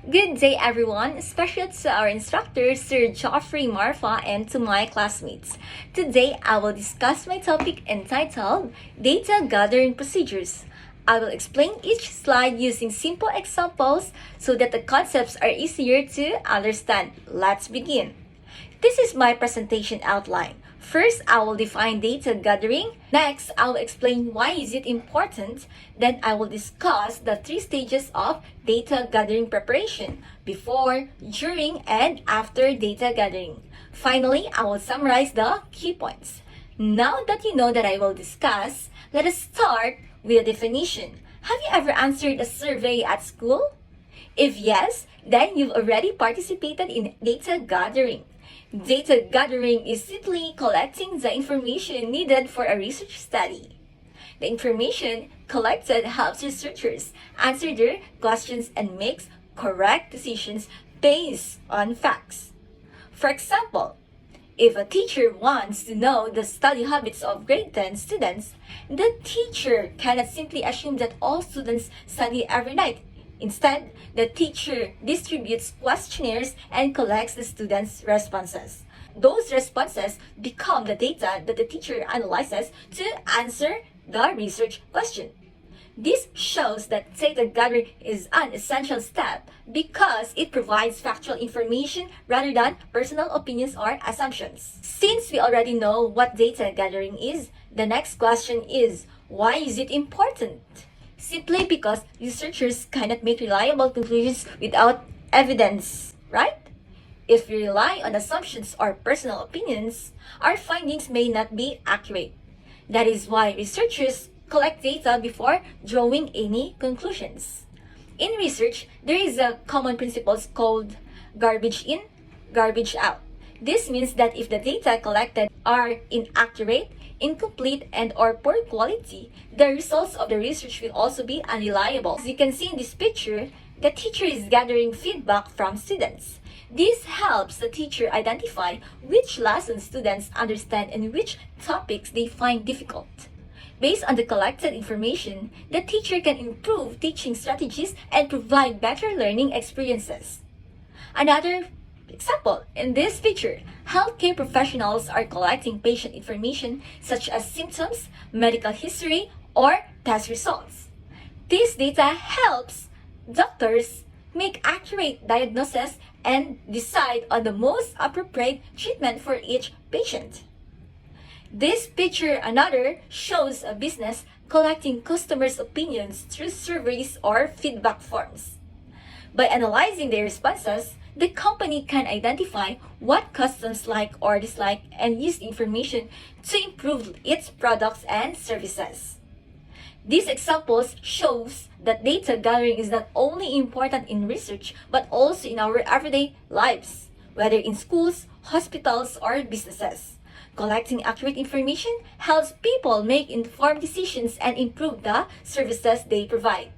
Good day everyone, especially to our instructor, Sir Geoffrey Marfa, and to my classmates. Today, I will discuss my topic entitled Data Gathering Procedures. I will explain each slide using simple examples so that the concepts are easier to understand. Let's begin. This is my presentation outline. First, I will define data gathering. Next, I will explain why is it important. Then I will discuss the 3 stages of data gathering preparation: before, during, and after data gathering. Finally, I will summarize the key points. Now that you know that I will discuss, let us start with a definition. Have you ever answered a survey at school? If yes, then you've already participated in data gathering. Data gathering is simply collecting the information needed for a research study. The information collected helps researchers answer their questions and make correct decisions based on facts. For example, if a teacher wants to know the study habits of grade 10 students, the teacher cannot simply assume that all students study every night. Instead, the teacher distributes questionnaires and collects the students' responses. Those responses become the data that the teacher analyzes to answer the research question. This shows that data gathering is an essential step because it provides factual information rather than personal opinions or assumptions. Since we already know what data gathering is, the next question is, why is it important? Simply because researchers cannot make reliable conclusions without evidence, right? If we rely on assumptions or personal opinions, our findings may not be accurate. That is why researchers collect data before drawing any conclusions. In research, there is a common principle called garbage in, garbage out. This means that if the data collected are inaccurate, incomplete, and or poor quality, the results of the research will also be unreliable. As you can see in this picture, the teacher is gathering feedback from students. This helps the teacher identify which lessons students understand and which topics they find difficult. Based on the collected information, the teacher can improve teaching strategies and provide better learning experiences. Another example, in this picture, healthcare professionals are collecting patient information such as symptoms, medical history, or test results. This data helps doctors make accurate diagnoses and decide on the most appropriate treatment for each patient. This picture, another, shows a business collecting customers' opinions through surveys or feedback forms. By analyzing their responses, the company can identify what customers like or dislike and use information to improve its products and services. These examples shows that data gathering is not only important in research but also in our everyday lives, whether in schools, hospitals, or businesses. Collecting accurate information helps people make informed decisions and improve the services they provide.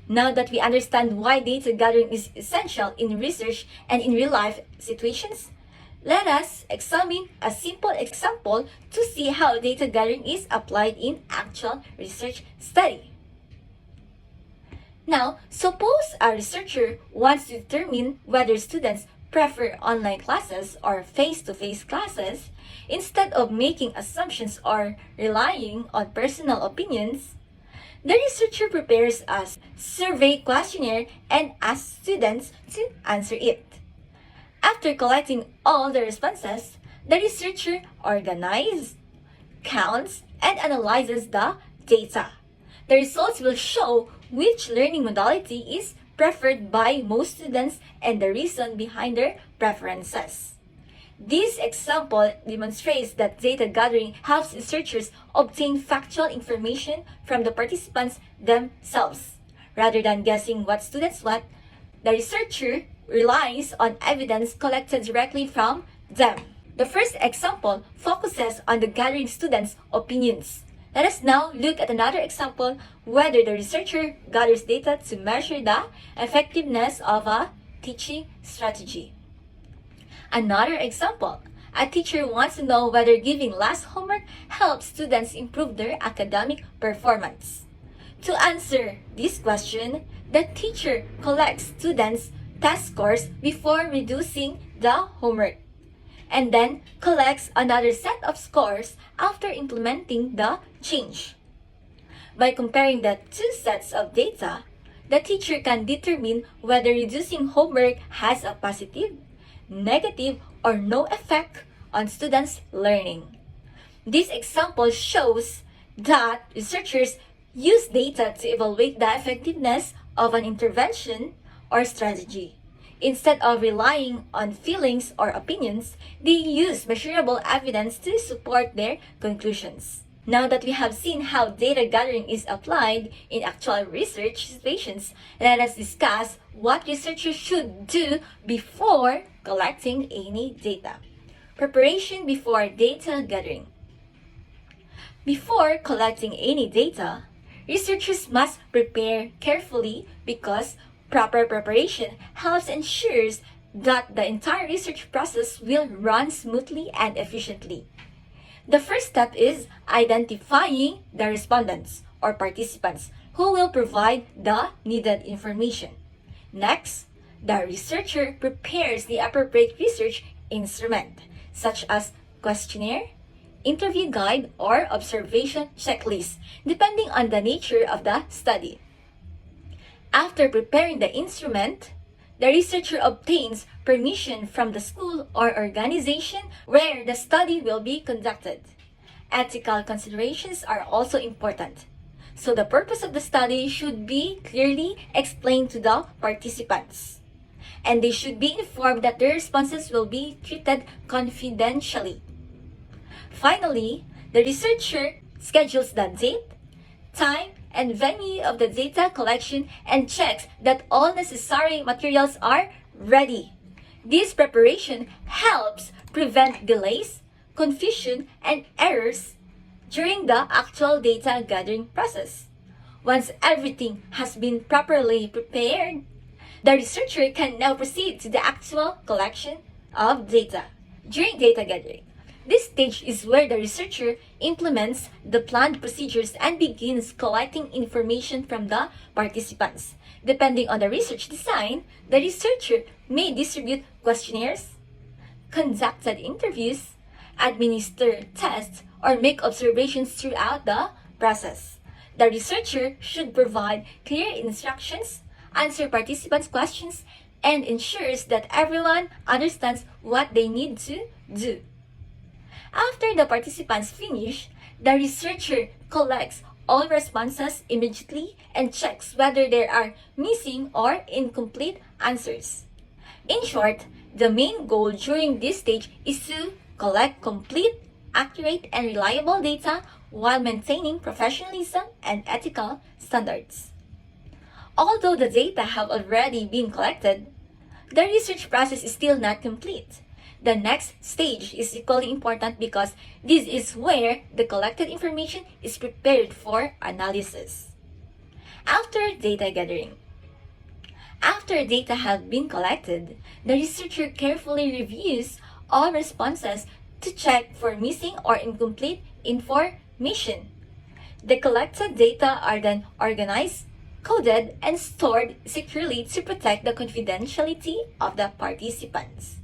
Now that we understand why data gathering is essential in research and in real-life situations, let us examine a simple example to see how data gathering is applied in actual research study. Now, suppose a researcher wants to determine whether students prefer online classes or face-to-face classes. Instead of making assumptions or relying on personal opinions, the researcher prepares a survey questionnaire and asks students to answer it. After collecting all the responses, the researcher organizes, counts, and analyzes the data. The results will show which learning modality is preferred by most students and the reason behind their preferences. This example demonstrates that data gathering helps researchers obtain factual information from the participants themselves. Rather than guessing what students want, the researcher relies on evidence collected directly from them. The first example focuses on the gathering students' opinions. Let us now look at another example whether the researcher gathers data to measure the effectiveness of a teaching strategy. Another example, a teacher wants to know whether giving less homework helps students improve their academic performance. To answer this question, the teacher collects students' test scores before reducing the homework, and then collects another set of scores after implementing the change. By comparing the two sets of data, the teacher can determine whether reducing homework has a positive, negative, or no effect on students' learning. This example shows that researchers use data to evaluate the effectiveness of an intervention or strategy. Instead of relying on feelings or opinions, they use measurable evidence to support their conclusions. Now that we have seen how data gathering is applied in actual research situations, let us discuss what researchers should do before collecting any data. Preparation before data gathering. Before collecting any data, researchers must prepare carefully because proper preparation helps ensures that the entire research process will run smoothly and efficiently. The first step is identifying the respondents or participants who will provide the needed information. Next, the researcher prepares the appropriate research instrument, such as questionnaire, interview guide, or observation checklist, depending on the nature of the study. After preparing the instrument, the researcher obtains permission from the school or organization where the study will be conducted. Ethical considerations are also important, so the purpose of the study should be clearly explained to the participants, and they should be informed that their responses will be treated confidentially. Finally, the researcher schedules the date, time, and venue of the data collection and checks that all necessary materials are ready. This preparation helps prevent delays, confusion, and errors during the actual data gathering process. Once everything has been properly prepared, the researcher can now proceed to the actual collection of data. During data gathering, this stage is where the researcher implements the planned procedures and begins collecting information from the participants. Depending on the research design, the researcher may distribute questionnaires, conduct interviews, administer tests, or make observations throughout the process. The researcher should provide clear instructions, answer participants' questions, and ensures that everyone understands what they need to do. After the participants finish, the researcher collects all responses immediately and checks whether there are missing or incomplete answers. In short, the main goal during this stage is to collect complete, accurate, and reliable data while maintaining professionalism and ethical standards. Although the data have already been collected, the research process is still not complete. The next stage is equally important because this is where the collected information is prepared for analysis. After data gathering. After data have been collected, the researcher carefully reviews all responses to check for missing or incomplete information. The collected data are then organized, coded, and stored securely to protect the confidentiality of the participants.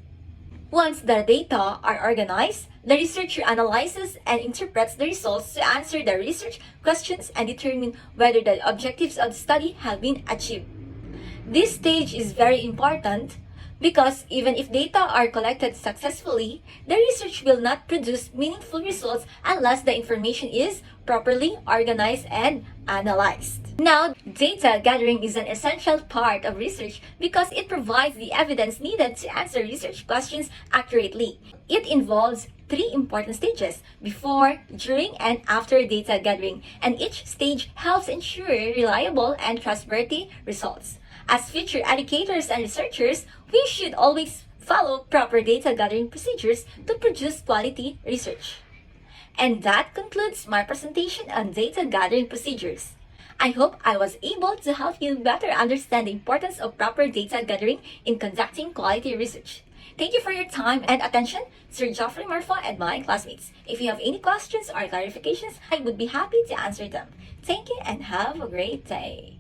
Once the data are organized, the researcher analyzes and interprets the results to answer the research questions and determine whether the objectives of the study have been achieved. This stage is very important because even if data are collected successfully, the research will not produce meaningful results unless the information is properly organized and analyzed. Now, data gathering is an essential part of research because it provides the evidence needed to answer research questions accurately. It involves three important stages: before, during, and after data gathering, and each stage helps ensure reliable and trustworthy results. As future educators and researchers, we should always follow proper data gathering procedures to produce quality research. And that concludes my presentation on data gathering procedures. I hope I was able to help you better understand the importance of proper data gathering in conducting quality research. Thank you for your time and attention, Sir Geoffrey Marfa and my classmates. If you have any questions or clarifications, I would be happy to answer them. Thank you and have a great day.